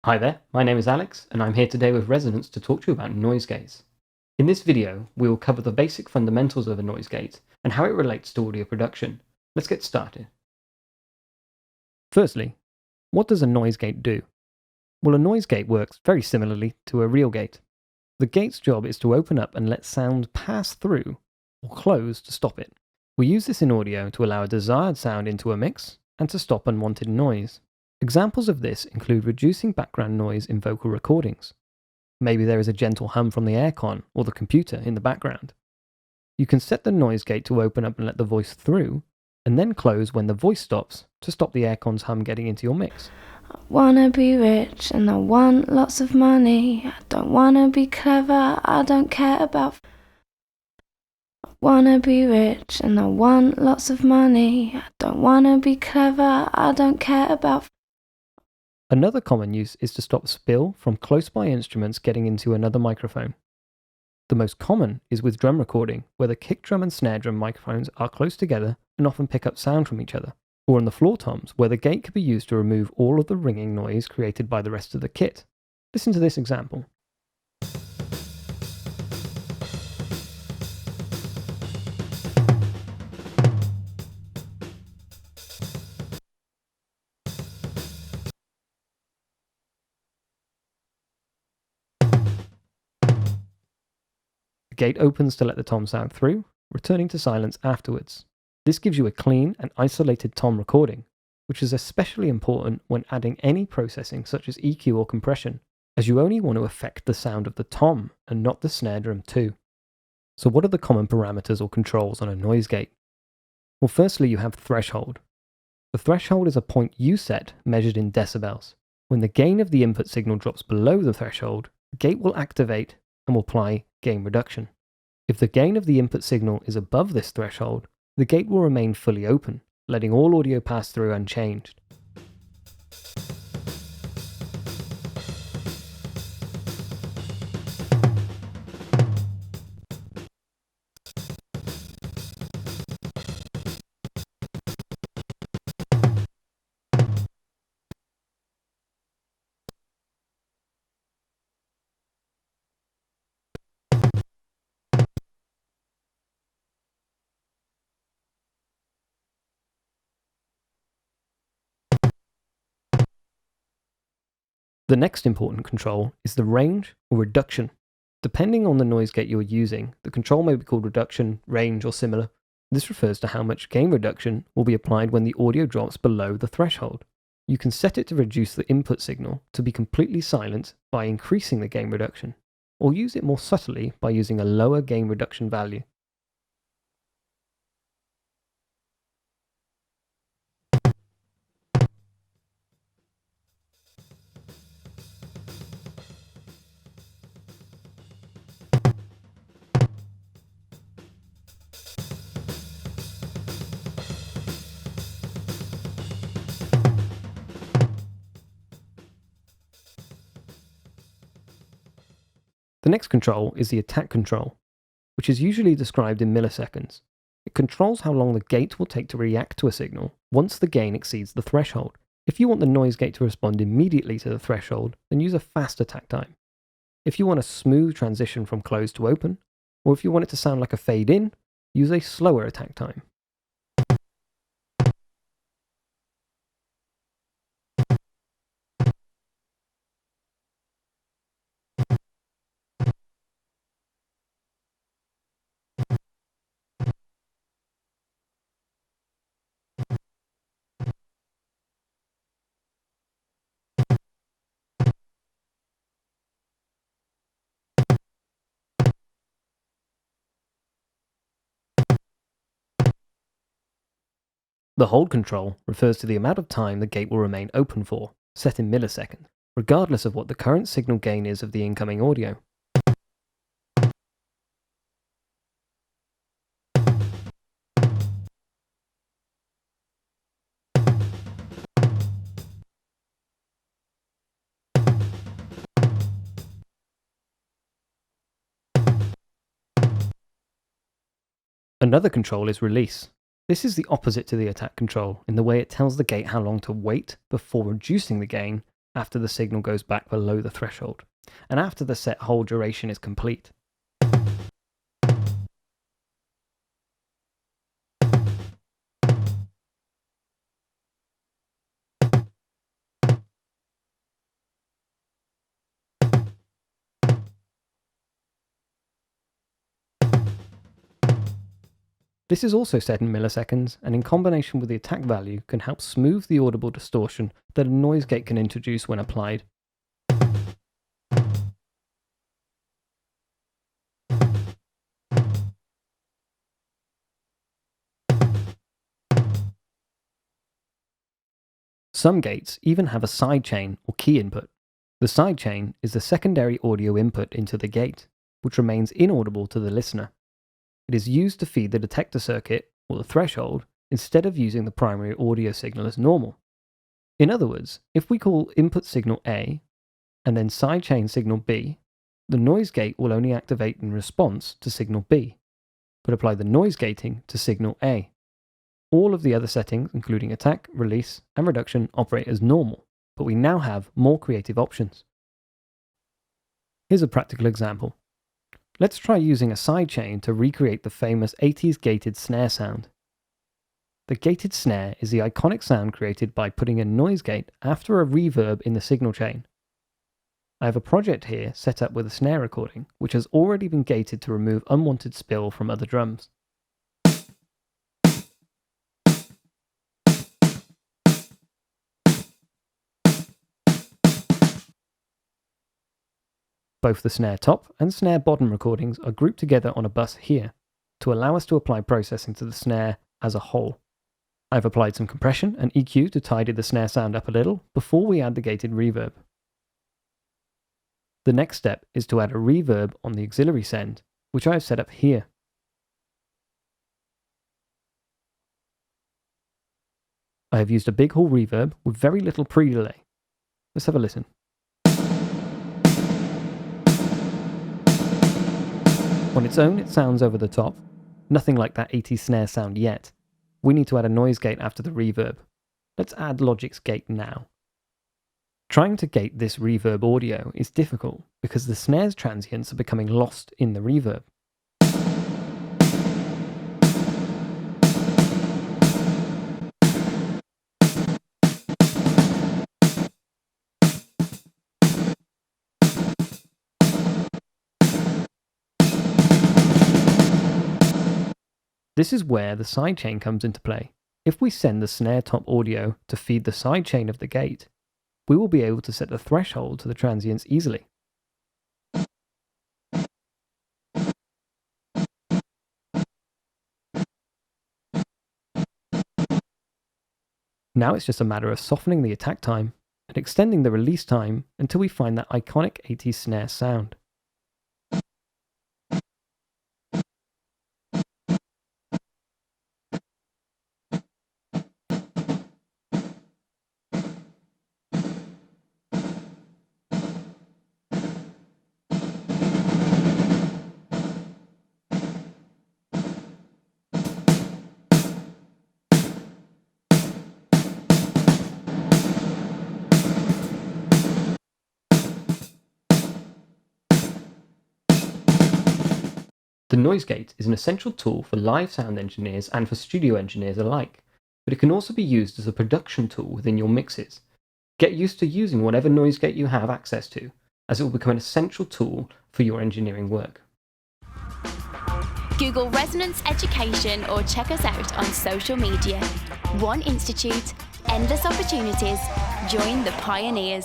Hi there, my name is Alex, and I'm here today with Resonance to talk to you about noise gates. In this video, we will cover the basic fundamentals of a noise gate and how it relates to audio production. Let's get started. Firstly, what does a noise gate do? Well, a noise gate works very similarly to a real gate. The gate's job is to open up and let sound pass through, or close to stop it. We use this in audio to allow a desired sound into a mix and to stop unwanted noise. Examples of this include reducing background noise in vocal recordings. Maybe there is a gentle hum from the aircon or the computer in the background. You can set the noise gate to open up and let the voice through, and then close when the voice stops to stop the aircon's hum getting into your mix. I wanna be rich and I want lots of money. I don't wanna be clever, I don't care about. I wanna be rich and I want lots of money. I don't wanna be clever, I don't care about. Another common use is to stop spill from close-by instruments getting into another microphone. The most common is with drum recording, where the kick drum and snare drum microphones are close together and often pick up sound from each other, or on the floor toms, where the gate can be used to remove all of the ringing noise created by the rest of the kit. Listen to this example. The gate opens to let the tom sound through, returning to silence afterwards. This gives you a clean and isolated tom recording, which is especially important when adding any processing such as EQ or compression, as you only want to affect the sound of the tom and not the snare drum too. So what are the common parameters or controls on a noise gate? Well, firstly you have threshold. The threshold is a point you set measured in decibels. When the gain of the input signal drops below the threshold, the gate will activate and will apply gain reduction. If the gain of the input signal is above this threshold, the gate will remain fully open, letting all audio pass through unchanged. The next important control is the range or reduction. Depending on the noise gate you're using, the control may be called reduction, range, or similar. This refers to how much gain reduction will be applied when the audio drops below the threshold. You can set it to reduce the input signal to be completely silent by increasing the gain reduction, or use it more subtly by using a lower gain reduction value. The next control is the attack control, which is usually described in milliseconds. It controls how long the gate will take to react to a signal once the gain exceeds the threshold. If you want the noise gate to respond immediately to the threshold, then use a fast attack time. If you want a smooth transition from closed to open, or if you want it to sound like a fade in, use a slower attack time. The hold control refers to the amount of time the gate will remain open for, set in milliseconds, regardless of what the current signal gain is of the incoming audio. Another control is release. This is the opposite to the attack control in the way it tells the gate how long to wait before reducing the gain after the signal goes back below the threshold, and after the set hold duration is complete. This is also set in milliseconds, and in combination with the attack value can help smooth the audible distortion that a noise gate can introduce when applied. Some gates even have a sidechain or key input. The sidechain is the secondary audio input into the gate, which remains inaudible to the listener. It is used to feed the detector circuit, or the threshold, instead of using the primary audio signal as normal. In other words, if we call input signal A, and then sidechain signal B, the noise gate will only activate in response to signal B, but apply the noise gating to signal A. All of the other settings, including attack, release, and reduction, operate as normal, but we now have more creative options. Here's a practical example. Let's try using a sidechain to recreate the famous 80s gated snare sound. The gated snare is the iconic sound created by putting a noise gate after a reverb in the signal chain. I have a project here set up with a snare recording, which has already been gated to remove unwanted spill from other drums. Both the snare top and snare bottom recordings are grouped together on a bus here to allow us to apply processing to the snare as a whole. I've applied some compression and EQ to tidy the snare sound up a little before we add the gated reverb. The next step is to add a reverb on the auxiliary send, which I have set up here. I have used a big hall reverb with very little pre-delay. Let's have a listen. On its own, it sounds over the top. Nothing like that 80s snare sound yet. We need to add a noise gate after the reverb. Let's add Logic's gate now. Trying to gate this reverb audio is difficult because the snare's transients are becoming lost in the reverb. This is where the sidechain comes into play. If we send the snare top audio to feed the sidechain of the gate, we will be able to set the threshold to the transients easily. Now it's just a matter of softening the attack time and extending the release time until we find that iconic 80s snare sound. The noise gate is an essential tool for live sound engineers and for studio engineers alike, but it can also be used as a production tool within your mixes. Get used to using whatever noise gate you have access to, as it will become an essential tool for your engineering work. Google Resonance Education or check us out on social media. One Institute, endless opportunities. Join the pioneers.